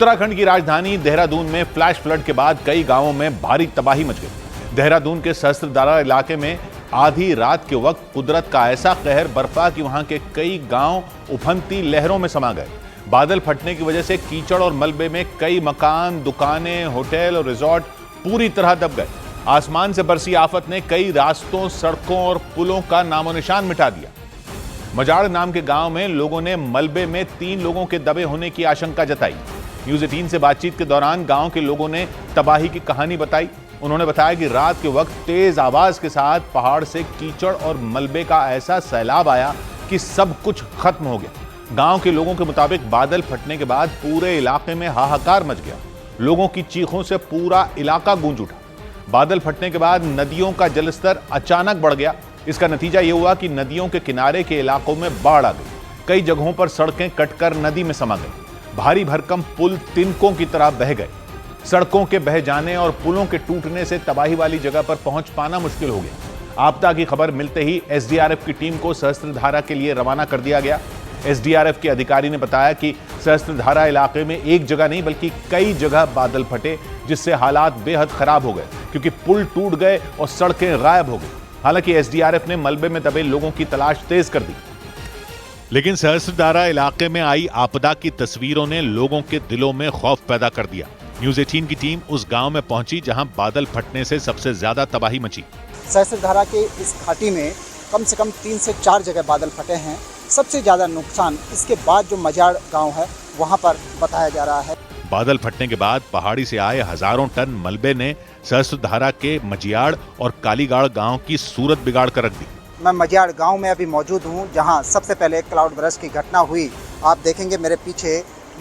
उत्तराखंड की राजधानी देहरादून में फ्लैश फ्लड के बाद कई गांवों में भारी तबाही मच गई। देहरादून के सहस्त्रधारा इलाके में आधी रात के वक्त कुदरत का ऐसा कहर बरपा कि वहां के कई गांव उफनती लहरों में समा गए। बादल फटने की वजह से कीचड़ और मलबे में कई मकान, दुकानें, होटल और रिजॉर्ट पूरी तरह दब गए। आसमान से बरसी आफत ने कई रास्तों, सड़कों और पुलों का नामो निशान मिटा दिया। मजाड़ नाम के गांव में लोगों ने मलबे में 3 लोगों के दबे होने की आशंका जताई। न्यूज़ 18 से बातचीत के दौरान गांव के लोगों ने तबाही की कहानी बताई। उन्होंने बताया कि रात के वक्त तेज आवाज के साथ पहाड़ से कीचड़ और मलबे का ऐसा सैलाब आया कि सब कुछ खत्म हो गया। गांव के लोगों के मुताबिक बादल फटने के बाद पूरे इलाके में हाहाकार मच गया। लोगों की चीखों से पूरा इलाका गूंज उठा। बादल फटने के बाद नदियों का जलस्तर अचानक बढ़ गया। इसका नतीजा यह हुआ कि नदियों के किनारे के इलाकों में बाढ़ आ गई। कई जगहों पर सड़कें कटकर नदी में समा गई। भारी भरकम पुल तिनकों की तरह बह गए। सड़कों के बह जाने और पुलों के टूटने से तबाही वाली जगह पर पहुंच पाना मुश्किल हो गया। आपदा की खबर मिलते ही एसडीआरएफ की टीम को सहस्त्रधारा के लिए रवाना कर दिया गया। एसडीआरएफ के अधिकारी ने बताया कि सहस्त्रधारा इलाके में एक जगह नहीं बल्कि कई जगह बादल फटे, जिससे हालात बेहद खराब हो गए क्योंकि पुल टूट गए और सड़कें गायब हो गई। हालांकि एसडीआरएफ ने मलबे में दबे लोगों की तलाश तेज कर दी, लेकिन सहस्त्रधारा इलाके में आई आपदा की तस्वीरों ने लोगों के दिलों में खौफ पैदा कर दिया। न्यूज़ 18 की टीम उस गांव में पहुंची जहां बादल फटने से सबसे ज्यादा तबाही मची। सहस्त्रधारा के इस घाटी में कम से कम 3 से 4 जगह बादल फटे हैं। सबसे ज्यादा नुकसान इसके बाद जो मजाड़ गांव है वहां पर बताया जा रहा है। बादल फटने के बाद पहाड़ी से आए हजारों टन मलबे ने सहस्त्रधारा के मजियाड़ और कालीगाड़ गांव की सूरत बिगाड़ कर रख दी। मैं मजियाड़ गांव में अभी मौजूद हूं, जहां सबसे पहले क्लाउड बरस्ट की घटना हुई। आप देखेंगे मेरे पीछे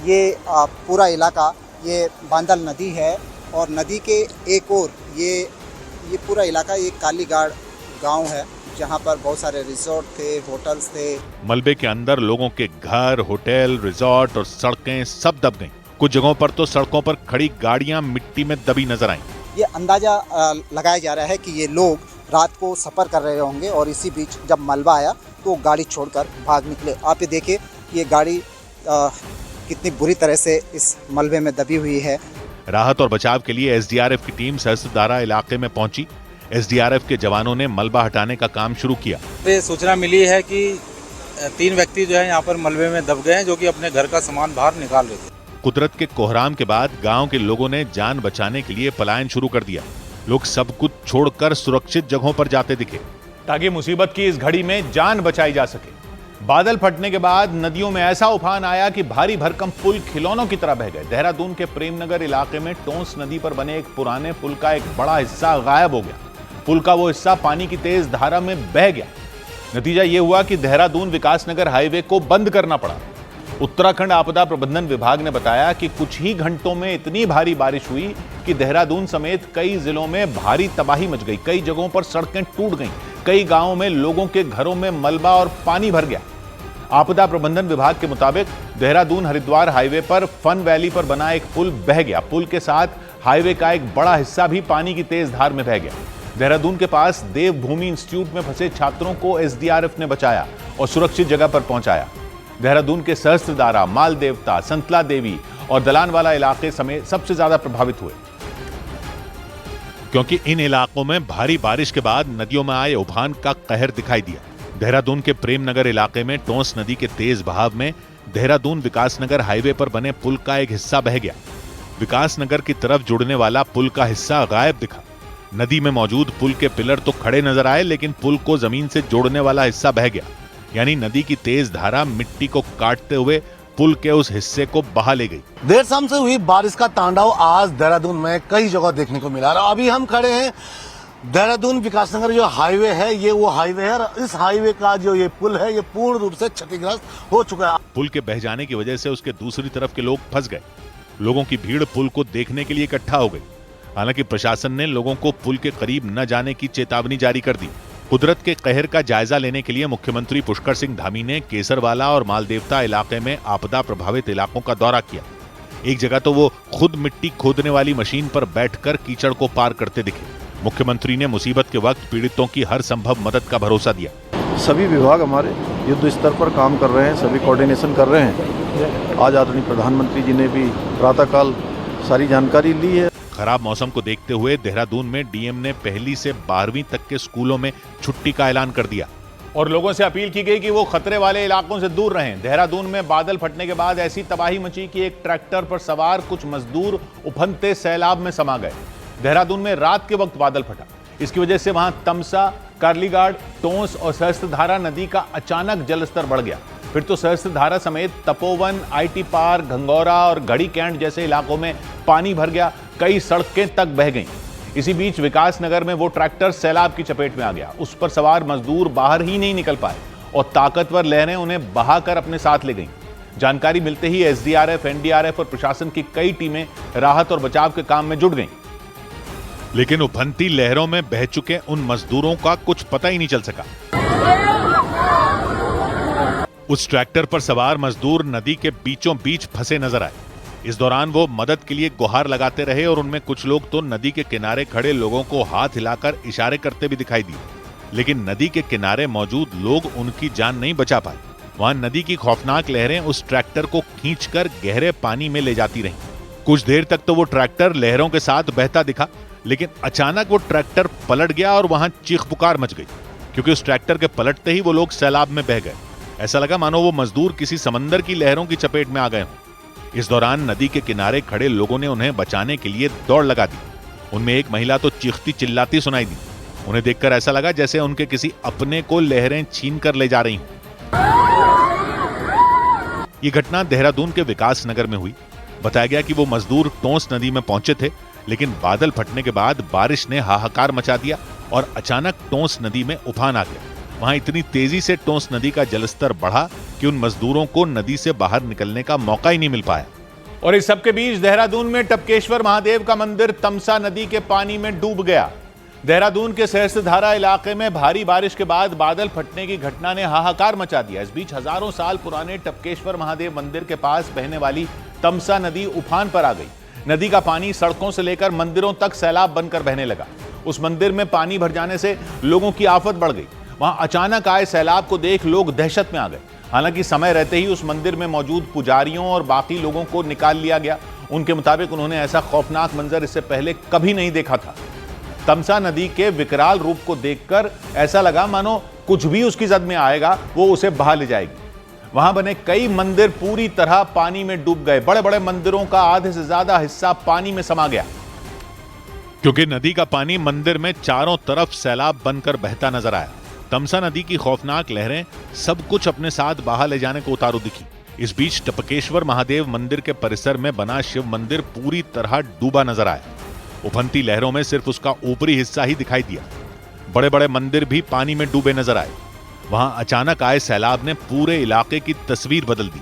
ये पूरा इलाका, ये बांदल नदी है और नदी के एक ओर ये पूरा इलाका ये कालीगाड़ गांव है, जहां पर बहुत सारे रिजॉर्ट थे, होटल्स थे। मलबे के अंदर लोगों के घर, होटल, रिजॉर्ट और सड़कें सब दब गईं। कुछ जगहों पर तो सड़कों पर खड़ी गाड़ियां मिट्टी में दबी नजर आईं। ये अंदाजा लगाया जा रहा है कि ये लोग रात को सफर कर रहे होंगे और इसी बीच जब मलबा आया तो गाड़ी छोड़कर भाग निकले। आप ये देखिए ये गाड़ी कितनी बुरी तरह से इस मलबे में दबी हुई है। राहत और बचाव के लिए एसडीआरएफ की टीम सहस्त्रधारा इलाके में पहुंची। एसडीआरएफ के जवानों ने मलबा हटाने का काम शुरू किया। सूचना मिली है कि 3 व्यक्ति जो है यहाँ पर मलबे में दब गए हैं, जो कि अपने घर का सामान बाहर निकाल रहे थे। कुदरत के कोहराम के बाद गांव के लोगों ने जान बचाने के लिए पलायन शुरू कर दिया। लोग सब कुछ छोड़कर सुरक्षित जगहों पर जाते दिखे ताकि मुसीबत की इस घड़ी में जान बचाई जा सके। बादल फटने के बाद नदियों में ऐसा उफान आया कि भारी भरकम पुल खिलौनों की तरह बह गए। देहरादून के प्रेमनगर इलाके में टोंस नदी पर बने एक पुराने पुल का एक बड़ा हिस्सा गायब हो गया। पुल का वो हिस्सा पानी की तेज धारा में बह गया। नतीजा ये हुआ कि देहरादून विकासनगर हाईवे को बंद करना पड़ा। उत्तराखंड आपदा प्रबंधन विभाग ने बताया कि कुछ ही घंटों में इतनी भारी बारिश हुई कि देहरादून समेत कई जिलों में भारी तबाही मच गई। कई जगहों पर सड़कें टूट गईं। कई गांवों में लोगों के घरों में मलबा और पानी भर गया। आपदा प्रबंधन विभाग के मुताबिक देहरादून हरिद्वार हाईवे पर फन वैली पर बना एक पुल बह गया। पुल के साथ हाईवे का एक बड़ा हिस्सा भी पानी की तेज धार में बह गया। देहरादून के पास देवभूमि इंस्टीट्यूट में फंसे छात्रों को एसडीआरएफ ने बचाया और सुरक्षित जगह पर पहुंचाया। देहरादून के सहस्त्रधारा, माल देवता, संतला देवी और दलानवाला इलाके समेत सबसे ज्यादा प्रभावित हुए, क्योंकि इन इलाकों में भारी बारिश के बाद नदियों में आए उफान का कहर दिखाई दिया। देहरादून के प्रेमनगर इलाके में टोंस नदी के तेज बहाव में देहरादून विकासनगर हाईवे पर बने पुल का एक हिस्सा बह गया। विकासनगर की तरफ जुड़ने वाला पुल का हिस्सा गायब दिखा। नदी में मौजूद पुल के पिलर तो खड़े नजर आए, लेकिन पुल को जमीन से जोड़ने वाला हिस्सा बह गया। यानी नदी की तेज धारा मिट्टी को काटते हुए पुल के उस हिस्से को बहा ले गई। देर शाम से हुई बारिश का तांडव आज देहरादून में कई जगह देखने को मिला। अभी हम खड़े हैं देहरादून विकासनगर जो हाईवे है, ये वो हाईवे है और इस हाईवे का जो ये पुल है ये पूर्ण रूप से क्षतिग्रस्त हो चुका है। पुल के बह जाने की वजह से उसके दूसरी तरफ के लोग फंस गए। लोगों की भीड़ पुल को देखने के लिए इकट्ठा हो गई। हालांकि प्रशासन ने लोगों को पुल के करीब न जाने की चेतावनी जारी कर दी। कुदरत के कहर का जायजा लेने के लिए मुख्यमंत्री पुष्कर सिंह धामी ने केसरवाला और मालदेवता इलाके में आपदा प्रभावित इलाकों का दौरा किया। एक जगह तो वो खुद मिट्टी खोदने वाली मशीन पर बैठकर कीचड़ को पार करते दिखे। मुख्यमंत्री ने मुसीबत के वक्त पीड़ितों की हर संभव मदद का भरोसा दिया। सभी विभाग हमारे युद्ध स्तर पर काम कर रहे हैं, सभी कोऑर्डिनेशन कर रहे हैं। आज आदरणीय प्रधानमंत्री जी ने भी प्रातःकाल सारी जानकारी ली है। खराब मौसम को देखते हुए देहरादून में डीएम ने पहली से 12वीं तक के स्कूलों में छुट्टी का ऐलान कर दिया और लोगों से अपील की गई कि वो खतरे वाले इलाकों से दूर रहें। देहरादून में बादल फटने के बाद ऐसी तबाही मची कि एक ट्रैक्टर पर सवार कुछ मजदूर उफनते सैलाब में समा गए। देहरादून में रात के वक्त बादल फटा, इसकी वजह से वहां तमसा, कार्लीघाट, टोंस और सहस्त्रधारा नदी का अचानक जलस्तर बढ़ गया। फिर तो सहस्त्रधारा समेत तपोवन, आईटी पार्क, घंगौरा और घड़ी कैंट जैसे इलाकों में पानी भर गया, कई सड़कें तक बह गईं। इसी बीच विकास नगर में वो ट्रैक्टर सैलाब की चपेट में आ गया। उस पर सवार मजदूर बाहर ही नहीं निकल पाए और ताकतवर लहरें उन्हें बहाकर अपने साथ ले गईं। जानकारी मिलते ही एसडीआरएफ, एनडीआरएफ और प्रशासन की कई टीमें राहत और बचाव के काम में जुट गईं। लेकिन उफनती लहरों में बह चुके उन मजदूरों का कुछ पता ही नहीं चल सका। उस ट्रैक्टर पर सवार मजदूर नदी के बीचों बीच फंसे नजर आए। इस दौरान वो मदद के लिए गुहार लगाते रहे और उनमें कुछ लोग तो नदी के किनारे खड़े लोगों को हाथ हिलाकर इशारे करते भी दिखाई दिए, लेकिन नदी के किनारे मौजूद लोग उनकी जान नहीं बचा पाए। वहां नदी की खौफनाक लहरें उस ट्रैक्टर को खींचकर गहरे पानी में ले जाती रहीं। कुछ देर तक तो वो ट्रैक्टर लहरों के साथ बहता दिखा, लेकिन अचानक वो ट्रैक्टर पलट गया और वहां चीख पुकार मच गई, क्योंकि उस ट्रैक्टर के पलटते ही वो लोग सैलाब में बह गए। ऐसा लगा मानो वो मजदूर किसी समंदर की लहरों की चपेट में आ गए हों। इस दौरान नदी के किनारे खड़े लोगों ने उन्हें बचाने के लिए दौड़ लगा दी। उनमें एक महिला तो चीखती चिल्लाती सुनाई दी। उन्हें देखकर ऐसा लगा जैसे उनके किसी अपने को लहरें छीन कर ले जा रही हों। ये घटना देहरादून के विकास नगर में हुई। बताया गया कि वो मजदूर टोंस नदी में पहुंचे थे, लेकिन बादल फटने के बाद बारिश ने हाहाकार मचा दिया और अचानक टोंस नदी में उफान आ गया। वहां इतनी तेजी से टोंस नदी का जलस्तर बढ़ा कि उन मजदूरों को नदी से बाहर निकलने का मौका ही नहीं मिल पाया। और इस सब के बीच देहरादून में टपकेश्वर महादेव का मंदिर तमसा नदी के पानी में डूब गया। देहरादून के सहस्त्रधारा इलाके में भारी बारिश के बाद बादल फटने की घटना ने हाहाकार मचा दिया। इस बीच हजारों साल पुराने टपकेश्वर महादेव मंदिर के पास बहने वाली तमसा नदी उफान पर आ गई। नदी का पानी सड़कों से लेकर मंदिरों तक सैलाब बनकर बहने लगा। उस मंदिर में पानी भर जाने से लोगों की आफत बढ़ गई। वहां अचानक आए सैलाब को देख लोग दहशत में आ गए। हालांकि समय रहते ही उस मंदिर में मौजूद पुजारियों और बाकी लोगों को निकाल लिया गया। उनके मुताबिक उन्होंने ऐसा खौफनाक मंजर इससे पहले कभी नहीं देखा था। तमसा नदी के विकराल रूप को देखकर ऐसा लगा मानो कुछ भी उसकी जद में आएगा वो उसे बहा ले जाएगी। वहां बने कई मंदिर पूरी तरह पानी में डूब गए। बड़े बड़े मंदिरों का आधे से ज्यादा हिस्सा पानी में समा गया, क्योंकि नदी का पानी मंदिर में चारों तरफ सैलाब बनकर बहता नजर आया। तमसा नदी की खौफनाक लहरें सब कुछ अपने साथ बहा ले जाने को उतारू दिखी। इस बीच टपकेश्वर महादेव मंदिर के परिसर में बना शिव मंदिर पूरी तरह डूबा नजर आया। उफनती लहरों में सिर्फ उसका ऊपरी हिस्सा ही दिखाई दिया। बड़े बड़े मंदिर भी पानी में डूबे नजर आए। वहां अचानक आए सैलाब ने पूरे इलाके की तस्वीर बदल दी।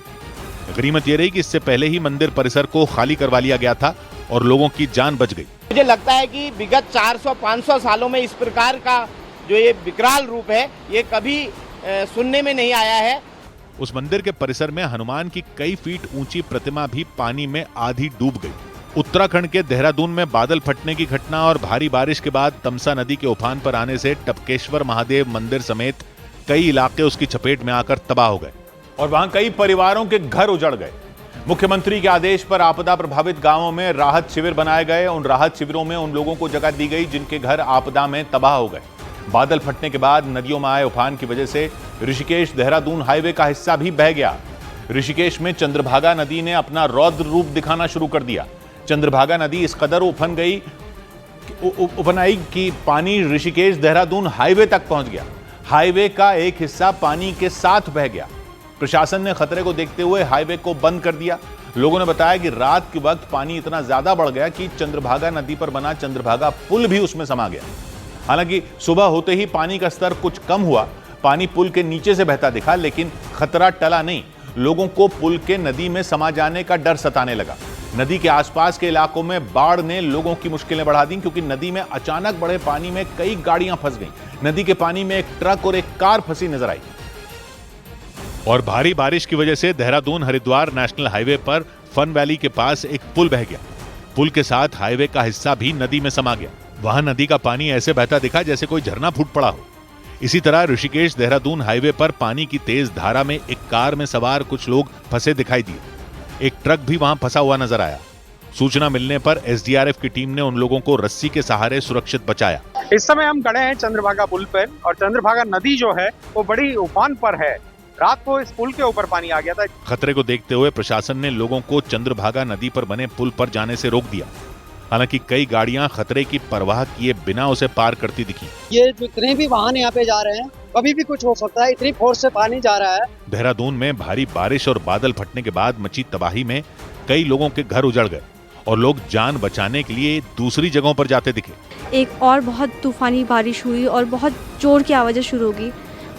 गनीमत यह रही कि इससे पहले ही मंदिर परिसर को खाली करवा लिया गया था और लोगों की जान बच गई। मुझे लगता है कि विगत 400-500 सालों में इस प्रकार का जो ये विकराल रूप है ये कभी सुनने में नहीं आया है। उस मंदिर के परिसर में हनुमान की कई फीट ऊंची प्रतिमा भी पानी में आधी डूब गई। उत्तराखंड के देहरादून में बादल फटने की घटना और भारी बारिश के बाद तमसा नदी के उफान पर आने से टपकेश्वर महादेव मंदिर समेत कई इलाके उसकी चपेट में आकर तबाह हो गए और वहां कई परिवारों के घर उजड़ गए। मुख्यमंत्री के आदेश पर आपदा प्रभावित गांवों में राहत शिविर बनाए गए। उन राहत शिविरों में उन लोगों को जगह दी गई जिनके घर आपदा में तबाह हो गए। बादल फटने के बाद नदियों में आए उफान की वजह से ऋषिकेश देहरादून हाईवे का हिस्सा भी बह गया। ऋषिकेश में चंद्रभागा नदी ने अपना रौद्र रूप दिखाना शुरू कर दिया। चंद्रभागा नदी इस कदर उफन आई कि पानी ऋषिकेश देहरादून हाईवे तक पहुंच गया। हाईवे का एक हिस्सा पानी के साथ बह गया। प्रशासन ने खतरे को देखते हुए हाईवे को बंद कर दिया। लोगों ने बताया कि रात के वक्त पानी इतना ज्यादा बढ़ गया कि चंद्रभागा नदी पर बना चंद्रभागा पुल भी उसमें समा गया। हालांकि सुबह होते ही पानी का स्तर कुछ कम हुआ। पानी पुल के नीचे से बहता दिखा, लेकिन खतरा टला नहीं। लोगों को पुल के नदी में समा जाने का डर सताने लगा। नदी के आसपास के इलाकों में बाढ़ ने लोगों की मुश्किलें बढ़ा दी, क्योंकि नदी में अचानक बढ़े पानी में कई गाड़ियां फंस गईं। नदी के पानी में एक ट्रक और एक कार फंसी नजर आई। और भारी बारिश की वजह से देहरादून हरिद्वार नेशनल हाईवे पर फन वैली के पास एक पुल बह गया। पुल के साथ हाईवे का हिस्सा भी नदी में समा गया। वहां नदी का पानी ऐसे बहता दिखा जैसे कोई झरना फूट पड़ा हो। इसी तरह ऋषिकेश देहरादून हाईवे पर पानी की तेज धारा में एक कार में सवार कुछ लोग फंसे दिखाई दिए। एक ट्रक भी वहां फंसा हुआ नजर आया। सूचना मिलने पर एसडीआरएफ की टीम ने उन लोगों को रस्सी के सहारे सुरक्षित बचाया। इस समय हम खड़े हैं चंद्रभागा पुल पर और चंद्रभागा नदी जो है वो बड़ी उफान पर है। रात को इस पुल के ऊपर पानी आ गया था। खतरे को देखते हुए प्रशासन ने लोगों को चंद्रभागा नदी पर बने पुल पर जाने से रोक दिया। हालांकि कई गाड़ियां खतरे की परवाह किए बिना उसे पार करती दिखी। ये जितने भी वाहन यहाँ पे जा रहे हैं कभी भी कुछ हो सकता है, इतनी फोर्स से पानी जा रहा है। देहरादून में भारी बारिश और बादल फटने के बाद मची तबाही में कई लोगों के घर उजड़ गए और लोग जान बचाने के लिए दूसरी जगहों पर जाते दिखे। एक और बहुत तूफानी बारिश हुई और बहुत जोर की आवाज़ें शुरू हो गई।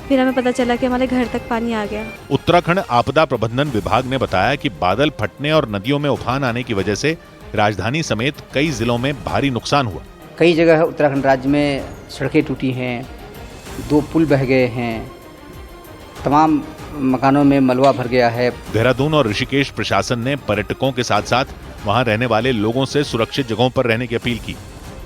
फिर हमें पता चला कि हमारे घर तक पानी आ गया। उत्तराखंड आपदा प्रबंधन विभाग ने बताया कि बादल फटने और नदियों में उफान आने की वजह से राजधानी समेत कई जिलों में भारी नुकसान हुआ। कई जगह उत्तराखंड राज्य में सड़कें टूटी हैं, 2 पुल बह गए हैं, तमाम मकानों में मलबा भर गया है। देहरादून और ऋषिकेश प्रशासन ने पर्यटकों के साथ साथ वहां रहने वाले लोगों से सुरक्षित जगहों पर रहने की अपील की,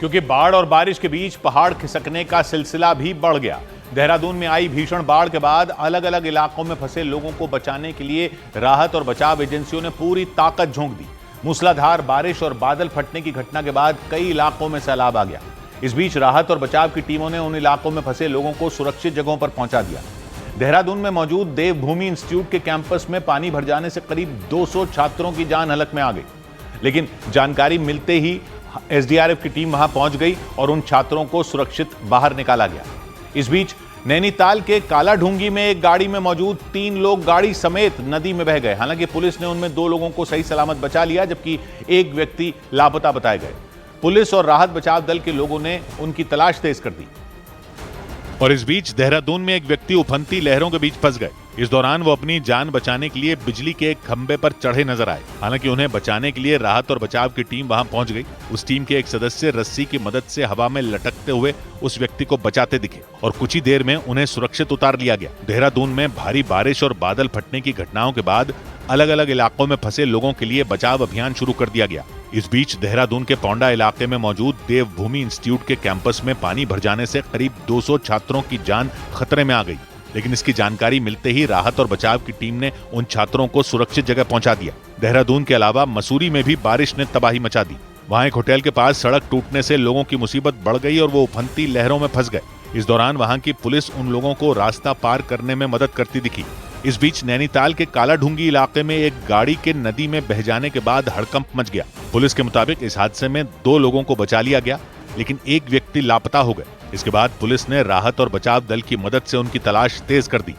क्योंकि बाढ़ और बारिश के बीच पहाड़ खिसकने का सिलसिला भी बढ़ गया। देहरादून में आई भीषण बाढ़ के बाद अलग अलग इलाकों में फंसे लोगों को बचाने के लिए राहत और बचाव एजेंसियों ने पूरी ताकत झोंक दी। मूसलाधार बारिश और बादल फटने की घटना के बाद कई इलाकों में सैलाब आ गया। इस बीच राहत और बचाव की टीमों ने उन इलाकों में फंसे लोगों को सुरक्षित जगहों पर पहुंचा दिया। देहरादून में मौजूद देवभूमि इंस्टीट्यूट के कैंपस में पानी भर जाने से करीब 200 छात्रों की जान हलक में आ गई, लेकिन जानकारी मिलते ही एसडीआरएफ की टीम वहां पहुंच गई और उन छात्रों को सुरक्षित बाहर निकाला गया। इस बीच नैनीताल के कालाढूंगी में एक गाड़ी में मौजूद 3 लोग गाड़ी समेत नदी में बह गए। हालांकि पुलिस ने उनमें 2 लोगों को सही सलामत बचा लिया, जबकि एक व्यक्ति लापता बताए गए। पुलिस और राहत बचाव दल के लोगों ने उनकी तलाश तेज कर दी। और इस बीच देहरादून में एक व्यक्ति उफनती लहरों के बीच फंस गए। इस दौरान वो अपनी जान बचाने के लिए बिजली के एक खंभे पर चढ़े नजर आए। हालांकि उन्हें बचाने के लिए राहत और बचाव की टीम वहां पहुंच गई। उस टीम के एक सदस्य रस्सी की मदद से हवा में लटकते हुए उस व्यक्ति को बचाते दिखे और कुछ ही देर में उन्हें सुरक्षित उतार लिया गया। देहरादून में भारी बारिश और बादल फटने की घटनाओं के बाद अलग अलग इलाकों में फंसे लोगों के लिए बचाव अभियान शुरू कर दिया गया। इस बीच देहरादून के पौंडा इलाके में मौजूद देवभूमि इंस्टीट्यूट के कैंपस में पानी भर जाने से करीब 200 छात्रों की जान खतरे में आ गई, लेकिन इसकी जानकारी मिलते ही राहत और बचाव की टीम ने उन छात्रों को सुरक्षित जगह पहुंचा दिया। देहरादून के अलावा मसूरी में भी बारिश ने तबाही मचा दी। वहां एक होटल के पास सड़क टूटने से लोगों की मुसीबत बढ़ गई और वो उफनती लहरों में फंस गए। इस दौरान वहां की पुलिस उन लोगों को रास्ता पार करने में मदद करती दिखी। इस बीच नैनीताल के कालाढूंगी इलाके में एक गाड़ी के नदी में बह जाने के बाद हड़कंप मच गया। पुलिस के मुताबिक इस हादसे में 2 लोगों को बचा लिया गया, लेकिन एक व्यक्ति लापता हो गए। इसके बाद पुलिस ने राहत और बचाव दल की मदद से उनकी तलाश तेज कर दी।